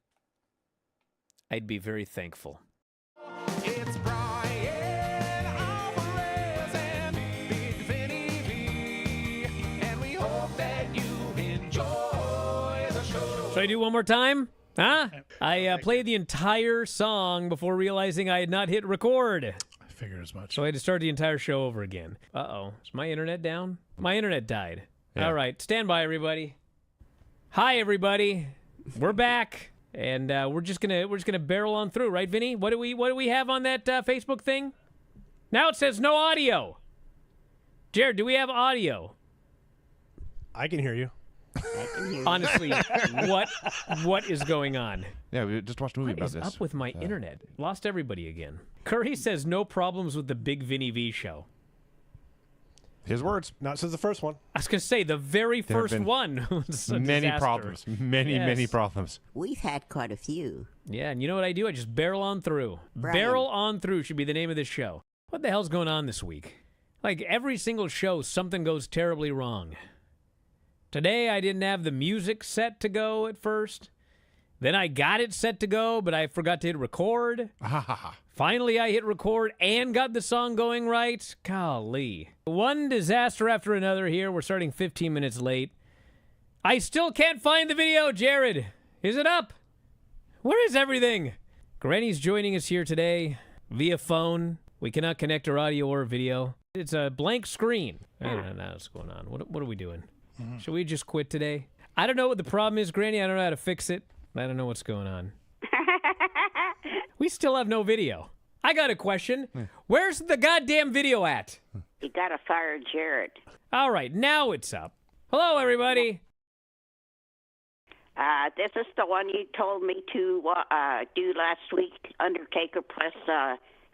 [SPEAKER 1] I'd be very thankful.
[SPEAKER 8] It's Bryan Alvarez and Big Vinny V, and we hope that you enjoy the show.
[SPEAKER 1] Should I do one more time? Huh? I played the entire song before realizing I had not hit record.
[SPEAKER 2] I figured as much.
[SPEAKER 1] So I had to start the entire show over again. Uh-oh. Is my internet down? My internet died.
[SPEAKER 3] Yeah.
[SPEAKER 1] All right. Stand by, everybody. Hi, everybody. We're back. And we're just gonna barrel on through, right, Vinny? What do we have on that Facebook thing? Now it says no audio. Jared, do we have audio?
[SPEAKER 9] I can hear you.
[SPEAKER 1] Honestly, what is going on?
[SPEAKER 3] Yeah, we just watched a movie
[SPEAKER 1] What
[SPEAKER 3] about
[SPEAKER 1] is
[SPEAKER 3] this.
[SPEAKER 1] up with my internet? Lost everybody again. Curry says no problems with the Big Vinny V show.
[SPEAKER 3] His words.
[SPEAKER 9] Not since the first one.
[SPEAKER 1] I was gonna say the very
[SPEAKER 3] There have
[SPEAKER 1] first
[SPEAKER 3] been
[SPEAKER 1] one was a
[SPEAKER 3] Many
[SPEAKER 1] disaster.
[SPEAKER 3] problems. Many
[SPEAKER 1] Yes.
[SPEAKER 3] problems.
[SPEAKER 4] We've had quite a few.
[SPEAKER 1] Yeah, and you know what I do? I just barrel on through.
[SPEAKER 4] Brian.
[SPEAKER 1] Barrel on through should be the name of this show. What the hell's going on this week? Like every single show, something goes terribly wrong. Today, I didn't have the music set to go at first. Then I got it set to go, but I forgot to hit record. Finally, I hit record and got the song going right. Golly. One disaster after another here. We're starting 15 minutes late. I still can't find the video, Jared. Is it up? Where is everything? Granny's joining us here today via phone. We cannot connect our audio or video. It's a blank screen. I don't know what's going on. What are we doing? Should we just quit today? I don't know what the problem is, Granny. I don't know how to fix it. I don't know what's going on. We still have no video. I got a question. Where's the goddamn video at?
[SPEAKER 6] You gotta fire Jared.
[SPEAKER 1] All right, now it's up. Hello, everybody.
[SPEAKER 6] This is the one you told me to do last week, Undertaker plus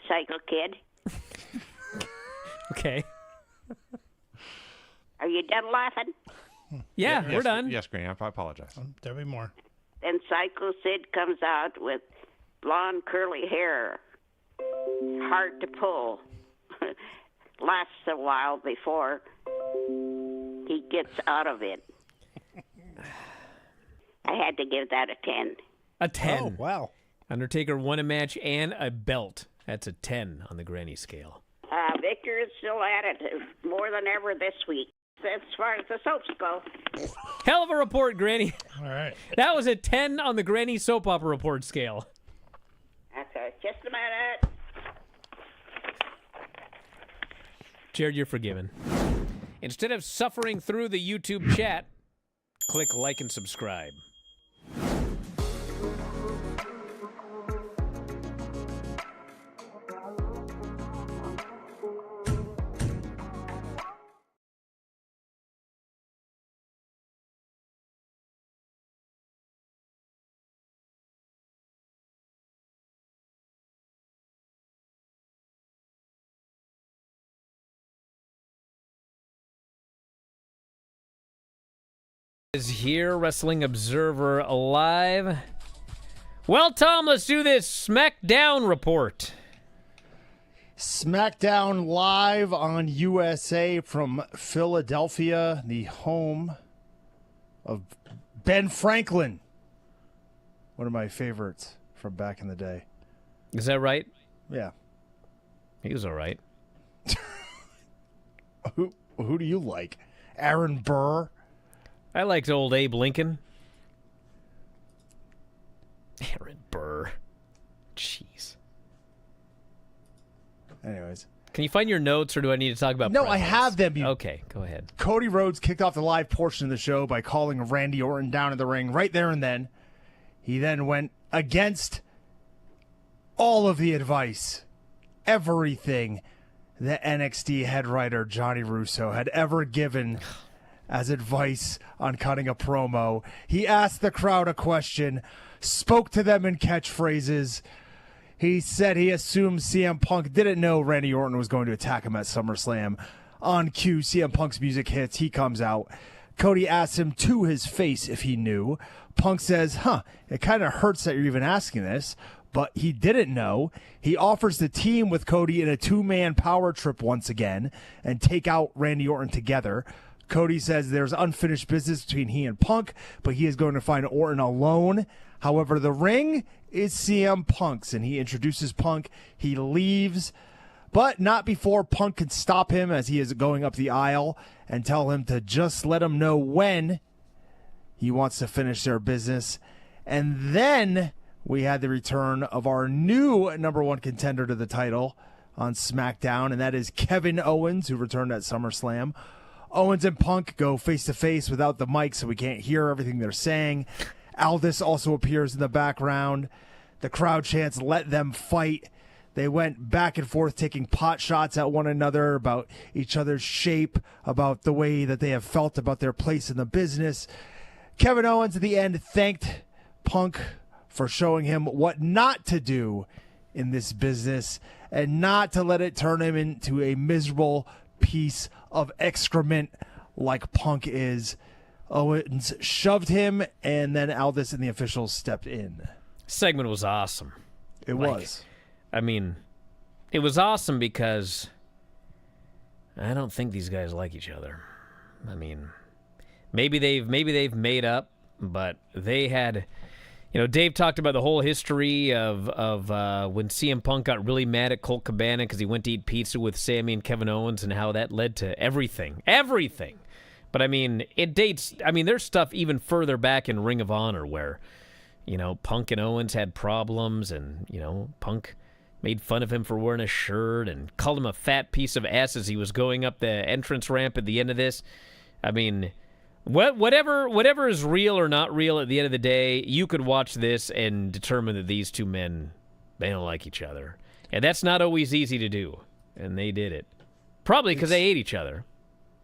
[SPEAKER 6] Psycho Kid.
[SPEAKER 1] Okay.
[SPEAKER 6] Are you done laughing?
[SPEAKER 1] Yeah, we're done.
[SPEAKER 3] Yes, Granny. I apologize.
[SPEAKER 2] There'll be more.
[SPEAKER 6] Then Psycho Sid comes out with blonde curly hair. Hard to pull. Lasts a while before he gets out of it. I had to give that a 10.
[SPEAKER 1] A 10.
[SPEAKER 9] Oh, wow.
[SPEAKER 1] Undertaker won a match and a belt. That's a 10 on the Granny scale.
[SPEAKER 6] Victor is still at it more than ever this week, as far as the soaps go.
[SPEAKER 1] Hell of a report, Granny.
[SPEAKER 2] All right.
[SPEAKER 1] That was a 10 on the Granny soap opera report scale.
[SPEAKER 6] Okay, just a minute.
[SPEAKER 1] Jared, you're forgiven. Instead of suffering through the YouTube chat, click like and subscribe. Is here, Wrestling Observer Live. Well, Tom, let's do this SmackDown report.
[SPEAKER 5] SmackDown live on USA from Philadelphia, the home of Ben Franklin. One of my favorites from back in the day.
[SPEAKER 1] Is that right?
[SPEAKER 5] Yeah.
[SPEAKER 1] He was all right.
[SPEAKER 5] Who do you like? Aaron Burr?
[SPEAKER 1] I liked old Abe Lincoln. Aaron Burr. Jeez.
[SPEAKER 5] Anyways.
[SPEAKER 1] Can you find your notes, or do I need to talk about
[SPEAKER 5] No, I
[SPEAKER 1] presents?
[SPEAKER 5] have them.
[SPEAKER 1] Okay, go ahead.
[SPEAKER 5] Cody Rhodes kicked off the live portion of the show by calling Randy Orton down in the ring right there and then. He then went against all of the advice, everything that NXT head writer Johnny Russo had ever given as advice on cutting a promo. He asked the crowd a question, spoke to them in catchphrases. He said he assumed CM Punk didn't know Randy Orton was going to attack him at SummerSlam On cue, CM Punk's music hits. He comes out. Cody asks him to his face if he knew. Punk says, it kind of hurts that you're even asking this, but he didn't know. He offers to team with Cody in a two-man power trip once again and take out Randy Orton together. Cody says there's unfinished business between he and Punk, but he is going to find Orton alone. However, the ring is CM Punk's, and he introduces Punk. He leaves, but not before Punk can stop him as he is going up the aisle and tell him to just let him know when he wants to finish their business. And then we had the return of our new number one contender to the title on SmackDown, and that is Kevin Owens, who returned at SummerSlam. Owens and Punk go face-to-face without the mic, so we can't hear everything they're saying. Aldis also appears in the background. The crowd chants, "Let them fight." They went back and forth taking pot shots at one another about each other's shape, about the way that they have felt about their place in the business. Kevin Owens at the end thanked Punk for showing him what not to do in this business and not to let it turn him into a miserable piece of excrement like Punk is. Owens shoved him, and then Aldis and the officials stepped in.
[SPEAKER 1] Segment was awesome.
[SPEAKER 5] It was.
[SPEAKER 1] I mean, it was awesome because I don't think these guys like each other. I mean, maybe they've made up, but they had, Dave talked about the whole history of when CM Punk got really mad at Colt Cabana because he went to eat pizza with Sammy and Kevin Owens and how that led to everything. But I mean, it dates. I mean, there's stuff even further back in Ring of Honor where, Punk and Owens had problems, and Punk made fun of him for wearing a shirt and called him a fat piece of ass as he was going up the entrance ramp at the end of this. I mean, whatever is real or not real at the end of the day, you could watch this and determine that these two men, they don't like each other. And that's not always easy to do. And they did it. Probably because they hate each other.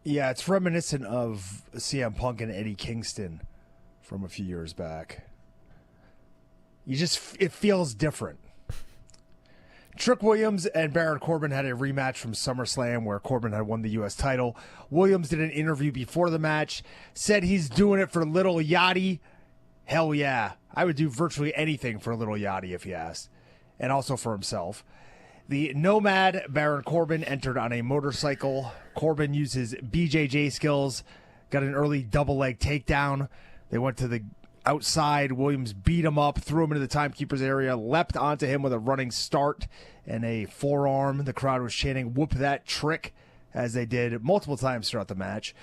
[SPEAKER 5] Yeah, it's reminiscent of CM Punk and Eddie Kingston from a few years back. It feels different. Trick Williams and Baron Corbin had a rematch from SummerSlam where Corbin had won the U.S. title. Williams did an interview before the match, said he's doing it for Little Yachty. Hell yeah. I would do virtually anything for Little Yachty if he asked, and also for himself. The Nomad Baron Corbin entered on a motorcycle. Corbin used his BJJ skills, got an early double leg takedown. They went to the outside. Williams beat him up, threw him into the timekeeper's area, leapt onto him with a running start and a forearm. The crowd was chanting, "Whoop that Trick," as they did multiple times throughout the match.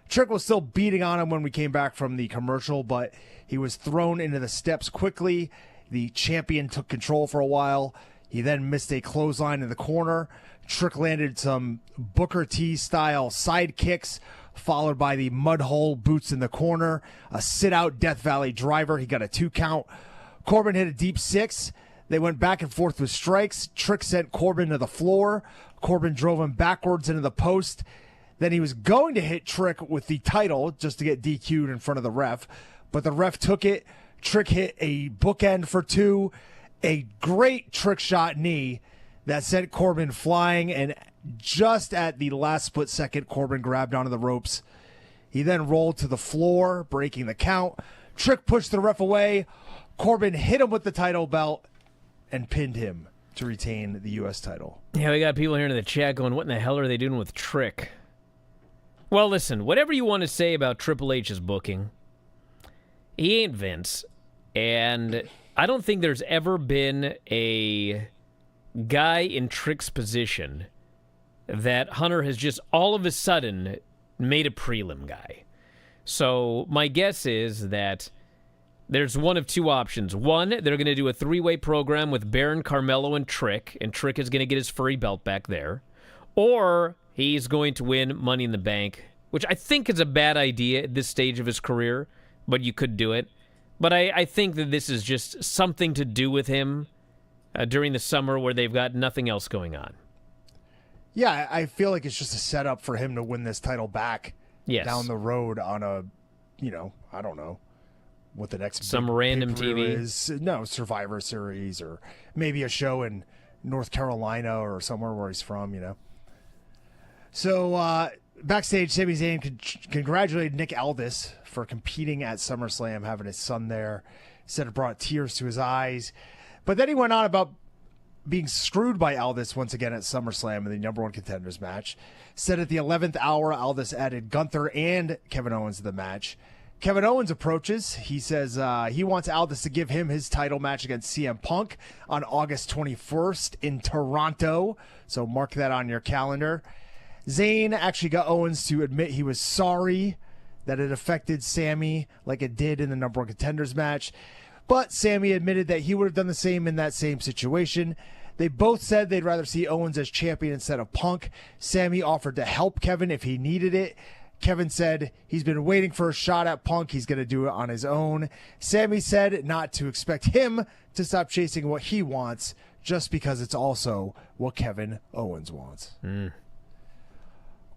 [SPEAKER 5] Trick was still beating on him when we came back from the commercial, but he was thrown into the steps quickly. The champion took control for a while. He then missed a clothesline in the corner. Trick landed some Booker T-style side kicks, followed by the mud hole boots in the corner, a sit-out Death Valley driver. He got a 2 count. Corbin hit a deep 6. They went back and forth with strikes. Trick sent Corbin to the floor. Corbin drove him backwards into the post. Then he was going to hit Trick with the title just to get DQ'd in front of the ref, but the ref took it. Trick hit a bookend for 2, a great trick shot knee that sent Corbin flying, and just at the last split second, Corbin grabbed onto the ropes. He then rolled to the floor, breaking the count. Trick pushed the ref away. Corbin hit him with the title belt and pinned him to retain the U.S. title.
[SPEAKER 1] Yeah, we got people here in the chat going, what in the hell are they doing with Trick? Well, listen, whatever you want to say about Triple H's booking, he ain't Vince. And I don't think there's ever been a guy in Trick's position that Hunter has just all of a sudden made a prelim guy. So my guess is that there's one of two options. One, they're going to do a 3-way program with Baron, Carmelo, and Trick is going to get his furry belt back there. Or he's going to win Money in the Bank, which I think is a bad idea at this stage of his career, but you could do it. But I think that this is just something to do with him during the summer where they've got nothing else going on.
[SPEAKER 5] Yeah, I feel like it's just a setup for him to win this title back down the road on a, I don't know what the next
[SPEAKER 1] some random TV
[SPEAKER 5] is. No, Survivor Series or maybe a show in North Carolina or somewhere where he's from, So backstage, Sami Zayn congratulated Nick Aldis for competing at SummerSlam, having his son there. Said it brought tears to his eyes. But then he went on about being screwed by Aldis once again at SummerSlam in the number one contenders match. Said at the 11th hour, Aldis added Gunther and Kevin Owens to the match. Kevin Owens approaches. He says he wants Aldis to give him his title match against CM Punk on August 21st in Toronto. So mark that on your calendar. Zayn actually got Owens to admit he was sorry that it affected Sammy like it did in the number one contenders match. But Sammy admitted that he would have done the same in that same situation. They both said they'd rather see Owens as champion instead of Punk. Sammy offered to help Kevin if he needed it. Kevin said he's been waiting for a shot at Punk. He's going to do it on his own. Sammy said not to expect him to stop chasing what he wants just because it's also what Kevin Owens wants.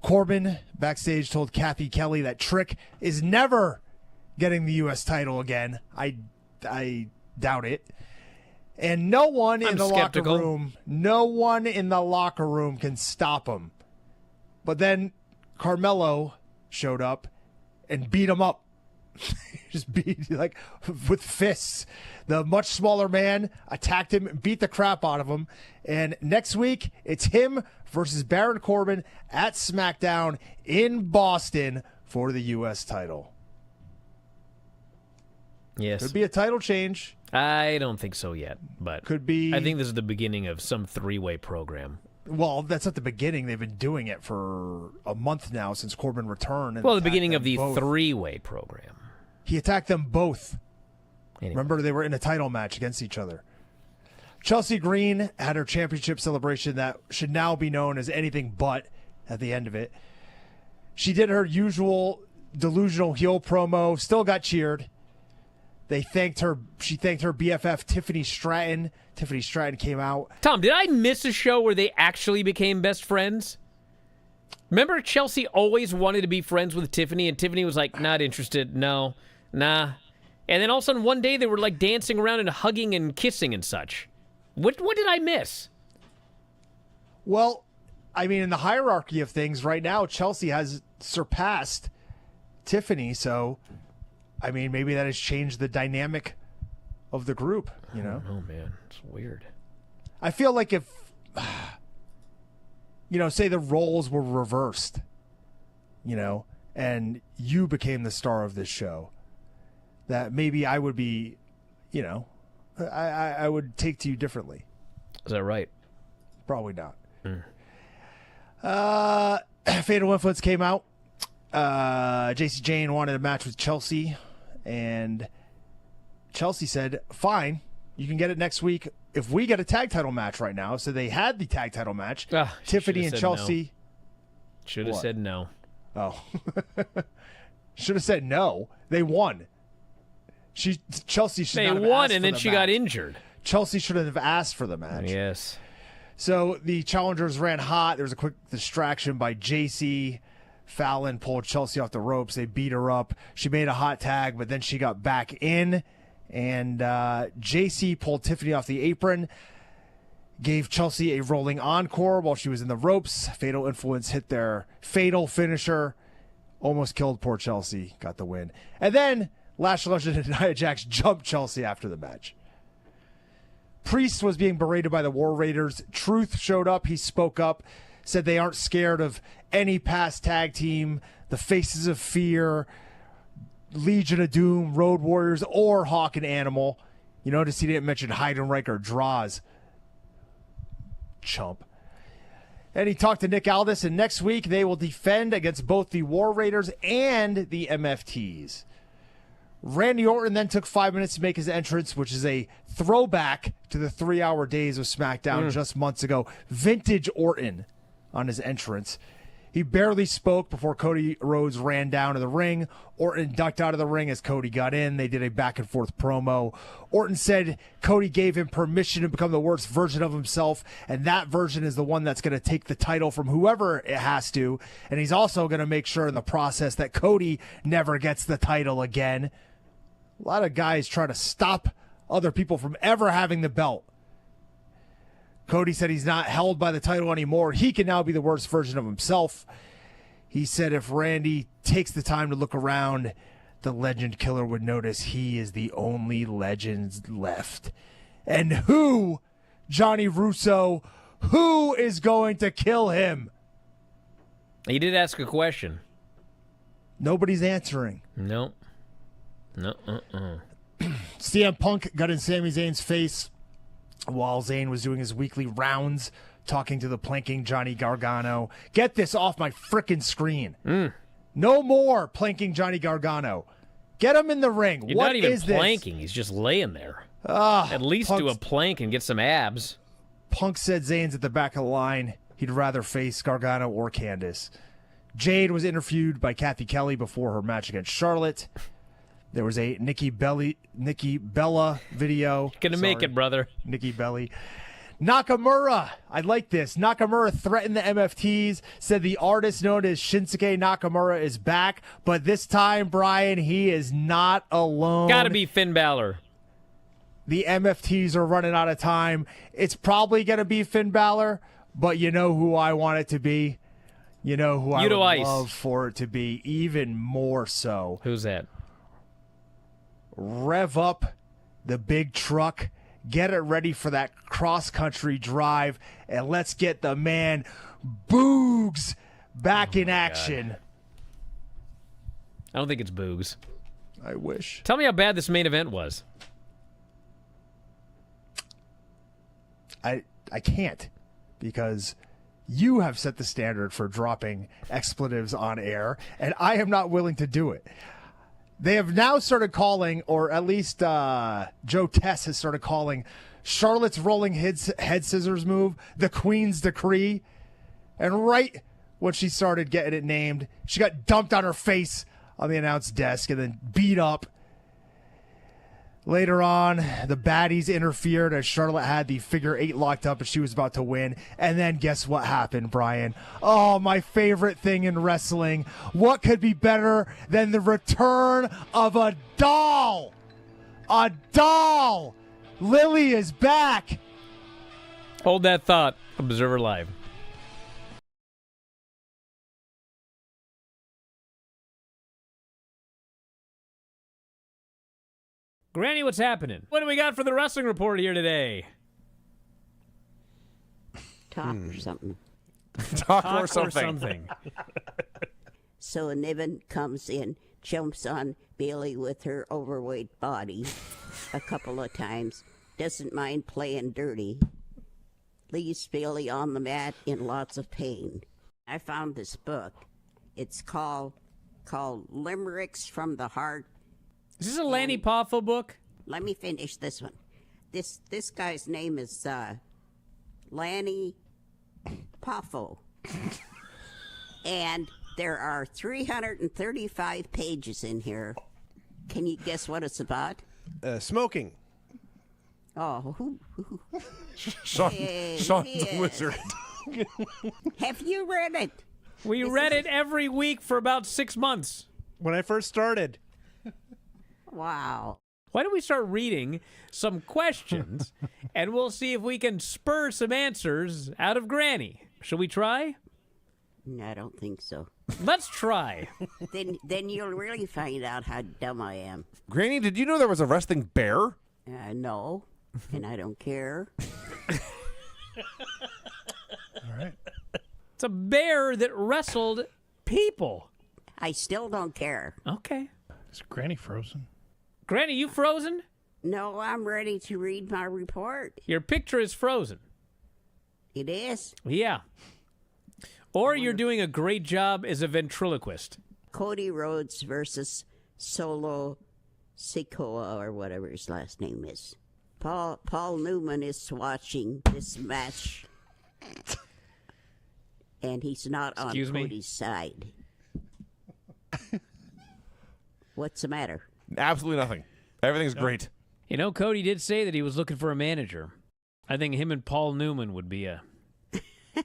[SPEAKER 5] Corbin backstage told Kathy Kelly that Trick is never getting the U.S. title again. I doubt it. And no one in the locker room can stop him. But then Carmelo showed up and beat him up. Just beat like with fists. The much smaller man attacked him, beat the crap out of him. And next week, it's him versus Baron Corbin at SmackDown in Boston for the U.S. title.
[SPEAKER 1] Yes.
[SPEAKER 5] Could be a title change.
[SPEAKER 1] I don't think so yet, but
[SPEAKER 5] Could be.
[SPEAKER 1] I think this is the beginning of some three-way program.
[SPEAKER 5] Well, that's not the beginning. They've been doing it for a month now since Corbin returned. And
[SPEAKER 1] Well, the beginning of the
[SPEAKER 5] both.
[SPEAKER 1] three-way program.
[SPEAKER 5] He attacked them both.
[SPEAKER 1] Anyway.
[SPEAKER 5] Remember, they were in a title match against each other. Chelsea Green had her championship celebration that should now be known as anything but at the end of it. She did her usual delusional heel promo, still got cheered. They thanked her. She thanked her BFF, Tiffany Stratton. Tiffany Stratton came out.
[SPEAKER 1] Tom, did I miss a show where they actually became best friends? Remember Chelsea always wanted to be friends with Tiffany, and Tiffany was like, not interested, no, nah. And then all of a sudden one day they were like dancing around and hugging and kissing and such. What did I miss?
[SPEAKER 5] Well, I mean, in the hierarchy of things right now, Chelsea has surpassed Tiffany, so I mean, maybe that has changed the dynamic of the group, you know?
[SPEAKER 1] Oh, man. It's weird.
[SPEAKER 5] I feel like if, say the roles were reversed, and you became the star of this show, that maybe I would be, I would take to you differently.
[SPEAKER 1] Is that right?
[SPEAKER 5] Probably not. Fatal Influence came out. JC Jane wanted a match with Chelsea, and Chelsea said, fine, you can get it next week if we get a tag title match right now. So they had the tag title match. Tiffany and Chelsea.
[SPEAKER 1] Should have said no.
[SPEAKER 5] Oh. Should have said no. They won. Chelsea should not have
[SPEAKER 1] They won,
[SPEAKER 5] asked
[SPEAKER 1] and
[SPEAKER 5] for
[SPEAKER 1] then
[SPEAKER 5] the
[SPEAKER 1] she
[SPEAKER 5] match.
[SPEAKER 1] got injured.
[SPEAKER 5] Chelsea should have asked for the match.
[SPEAKER 1] Yes.
[SPEAKER 5] So the challengers ran hot. There was a quick distraction by JC. Fallon pulled Chelsea off the ropes. They beat her up. She made a hot tag, but then she got back in. And JC pulled Tiffany off the apron, gave Chelsea a rolling encore while she was in the ropes. Fatal Influence hit their fatal finisher. Almost killed poor Chelsea. Got the win. And then Lash Legend and Nia Jax jumped Chelsea after the match. Priest was being berated by the War Raiders. Truth showed up. He spoke up, said they aren't scared of any past tag team, the Faces of Fear, Legion of Doom, Road Warriors, or Hawk and Animal. You notice he didn't mention Heidenreich or Draws. Chump. And he talked to Nick Aldis, and next week they will defend against both the War Raiders and the MFTs. Randy Orton then took 5 minutes to make his entrance, which is a throwback to the 3-hour days of SmackDown just months ago. Vintage Orton on his entrance. He barely spoke before Cody Rhodes ran down to the ring. Orton ducked out of the ring as Cody got in. They did a back-and-forth promo. Orton said Cody gave him permission to become the worst version of himself, and that version is the one that's going to take the title from whoever it has to. And he's also going to make sure in the process that Cody never gets the title again. A lot of guys try to stop other people from ever having the belt. Cody said he's not held by the title anymore. He can now be the worst version of himself. He said if Randy takes the time to look around, the legend killer would notice he is the only legend left. And who, Johnny Russo, who is going to kill him?
[SPEAKER 1] He did ask a question.
[SPEAKER 5] Nobody's answering.
[SPEAKER 1] No.
[SPEAKER 5] CM Punk got in Sami Zayn's face while Zayn was doing his weekly rounds, talking to the planking Johnny Gargano. Get this off my frickin' screen. No more planking Johnny Gargano. Get him in the ring.
[SPEAKER 1] You're
[SPEAKER 5] What
[SPEAKER 1] not even
[SPEAKER 5] is this?
[SPEAKER 1] planking. He's just laying there. At least do a plank and get some abs.
[SPEAKER 5] Punk said Zayn's at the back of the line. He'd rather face Gargano or Candice. Jade was interviewed by Kathy Kelly before her match against Charlotte. There was a Nikki Bella video.
[SPEAKER 1] Gonna make it, brother.
[SPEAKER 5] Nikki Belly. Nakamura. I like this. Nakamura threatened the MFTs, said the artist known as Shinsuke Nakamura is back, but this time, Brian, he is not alone.
[SPEAKER 1] Gotta be Finn Balor.
[SPEAKER 5] The MFTs are running out of time. It's probably going to be Finn Balor, but you know who I want it to be? You know who I would love for it to be even more so?
[SPEAKER 1] Who's that?
[SPEAKER 5] Rev up the big truck. Get it ready for that cross-country drive, and let's get the man Boogs back in action.
[SPEAKER 1] God. I don't think it's Boogs.
[SPEAKER 5] I wish.
[SPEAKER 1] Tell me how bad this main event was.
[SPEAKER 5] I can't, because you have set the standard for dropping expletives on air, and I am not willing to do it. They have now started calling, or at least Joe Tess has started calling, Charlotte's rolling head scissors move the Queen's Decree. And right when she started getting it named, she got dumped on her face on the announce desk and then beat up. Later on, the baddies interfered as Charlotte had the figure 8 locked up and she was about to win. And then guess what happened, Brian? Oh, my favorite thing in wrestling. What could be better than the return of a doll? A doll! Lily is back!
[SPEAKER 1] Hold that thought. Observer Live. Granny, what's happening? What do we got for the wrestling report here today?
[SPEAKER 4] Talk or something.
[SPEAKER 3] Talk or something.
[SPEAKER 4] So Niven comes in, jumps on Bailey with her overweight body a couple of times, doesn't mind playing dirty, leaves Bailey on the mat in lots of pain. I found this book. It's called Limericks from the Heart.
[SPEAKER 1] Is this a Lanny Poffo book?
[SPEAKER 4] Let me finish this one. This guy's name is Lanny Poffo. And there are 335 pages in here. Can you guess what it's about?
[SPEAKER 9] Smoking.
[SPEAKER 4] Oh,
[SPEAKER 3] Sean
[SPEAKER 4] Yes.
[SPEAKER 3] the Wizard.
[SPEAKER 4] have you read it?
[SPEAKER 1] We read it every week for about 6 months.
[SPEAKER 9] When I first started.
[SPEAKER 4] Wow.
[SPEAKER 1] Why don't we start reading some questions and we'll see if we can spur some answers out of Granny. Shall we try?
[SPEAKER 4] I don't think so.
[SPEAKER 1] Let's try.
[SPEAKER 4] Then you'll really find out how dumb I am.
[SPEAKER 3] Granny, did you know there was a wrestling bear?
[SPEAKER 4] No, and I don't care.
[SPEAKER 2] All right.
[SPEAKER 1] It's a bear that wrestled people.
[SPEAKER 4] I still don't care.
[SPEAKER 1] Okay.
[SPEAKER 2] Is Granny frozen?
[SPEAKER 1] Granny, you frozen?
[SPEAKER 4] No, I'm ready to read my report.
[SPEAKER 1] Your picture is frozen.
[SPEAKER 4] It is.
[SPEAKER 1] Yeah. Or you're doing a great job as a ventriloquist.
[SPEAKER 4] Cody Rhodes versus Solo Sikoa, or whatever his last name is. Paul Newman is watching this match. And he's not on
[SPEAKER 1] Excuse me?
[SPEAKER 4] Cody's side. What's the matter?
[SPEAKER 3] Absolutely nothing. Everything's great.
[SPEAKER 1] You know, Cody did say that he was looking for a manager. I think him and Paul Newman would be a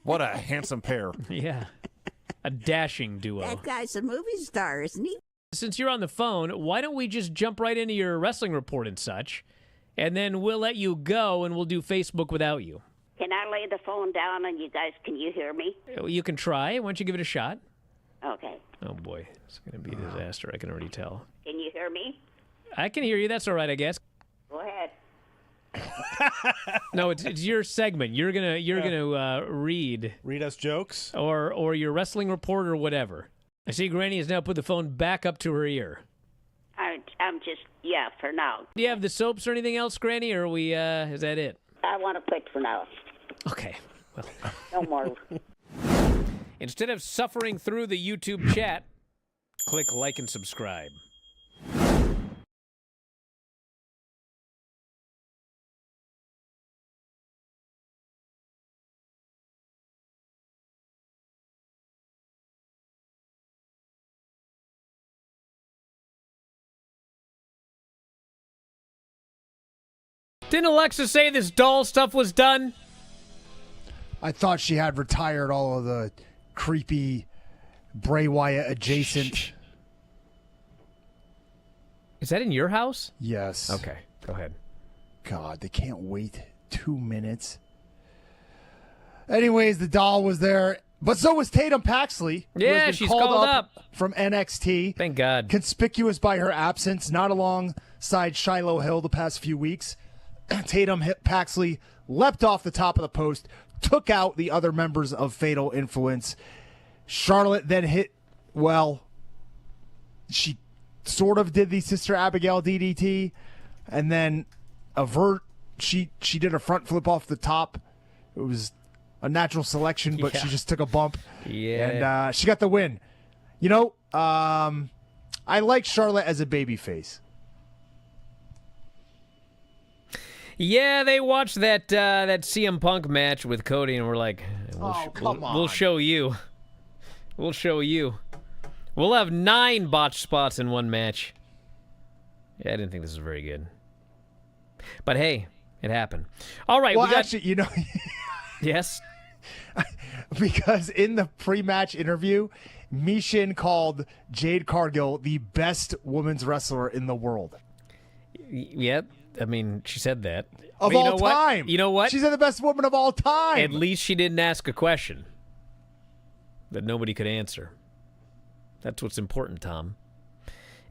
[SPEAKER 3] What a handsome pair.
[SPEAKER 1] a dashing duo.
[SPEAKER 4] That guy's a movie star, isn't he?
[SPEAKER 1] Since you're on the phone, why don't we just jump right into your wrestling report and such, and then we'll let you go and we'll do Facebook without you.
[SPEAKER 6] Can I lay the phone down and you guys, can you hear me?
[SPEAKER 1] You can try. Why don't you give it a shot?
[SPEAKER 6] Okay.
[SPEAKER 1] Oh, boy. It's going to be a disaster. I can already tell.
[SPEAKER 6] Can you hear me?
[SPEAKER 1] I can hear you. That's all right, I guess.
[SPEAKER 6] Go ahead.
[SPEAKER 1] No, it's your segment. You're gonna read
[SPEAKER 9] Read us jokes.
[SPEAKER 1] or your wrestling report or whatever. I see Granny has now put the phone back up to her ear.
[SPEAKER 6] I'm just, for now.
[SPEAKER 1] Do you have the soaps or anything else, Granny, or are we? Is that it?
[SPEAKER 6] I want to quit for now.
[SPEAKER 1] Okay. Well,
[SPEAKER 6] No more.
[SPEAKER 1] instead of suffering through the YouTube chat, click like and subscribe. Didn't Alexa say this doll stuff was done?
[SPEAKER 5] I thought she had retired all of the creepy Bray Wyatt adjacent.
[SPEAKER 1] Is that in your house?
[SPEAKER 5] Yes.
[SPEAKER 1] Okay, go ahead.
[SPEAKER 5] God, they can't wait 2 minutes. Anyways, the doll was there, but so was Tatum Paxley. who has
[SPEAKER 1] Yeah,
[SPEAKER 5] been
[SPEAKER 1] she's called up.
[SPEAKER 5] from NXT.
[SPEAKER 1] Thank God.
[SPEAKER 5] Conspicuous by her absence, not alongside Shiloh Hill the past few weeks. Tatum hit Paxley, leapt off the top of the post, took out the other members of Fatal Influence. Charlotte then hit, she sort of did the Sister Abigail DDT, and then she did a front flip off the top. It was a natural selection, but she just took a bump.
[SPEAKER 1] Yeah.
[SPEAKER 5] And she got the win. You know, I like Charlotte as a babyface.
[SPEAKER 1] Yeah, they watched that CM Punk match with Cody and were like,
[SPEAKER 5] come on.
[SPEAKER 1] We'll show you. We'll show you. We'll have 9 botched spots in one match. Yeah, I didn't think this was very good. But hey, it happened. All right.
[SPEAKER 5] Well,
[SPEAKER 1] we got...
[SPEAKER 5] actually, you know,
[SPEAKER 1] Yes?
[SPEAKER 5] because in the pre-match interview, Mishin called Jade Cargill the best women's wrestler in the world.
[SPEAKER 1] Yep. I mean, she said that.
[SPEAKER 5] Of
[SPEAKER 1] But
[SPEAKER 5] all time.
[SPEAKER 1] You know what?
[SPEAKER 5] She's the best woman of all time.
[SPEAKER 1] At least she didn't ask a question that nobody could answer. That's what's important, Tom.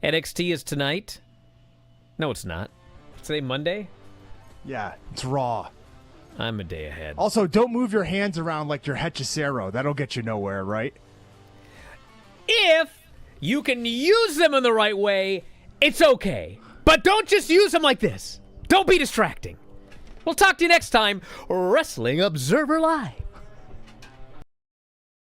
[SPEAKER 1] NXT is tonight. No, it's not. Today, Monday?
[SPEAKER 5] Yeah, it's Raw.
[SPEAKER 1] I'm a day ahead.
[SPEAKER 5] Also, don't move your hands around like you're Hechicero. That'll get you nowhere, right?
[SPEAKER 1] If you can use them in the right way, it's okay. But don't just use them like this. Don't be distracting. We'll talk to you next time. Wrestling Observer Live.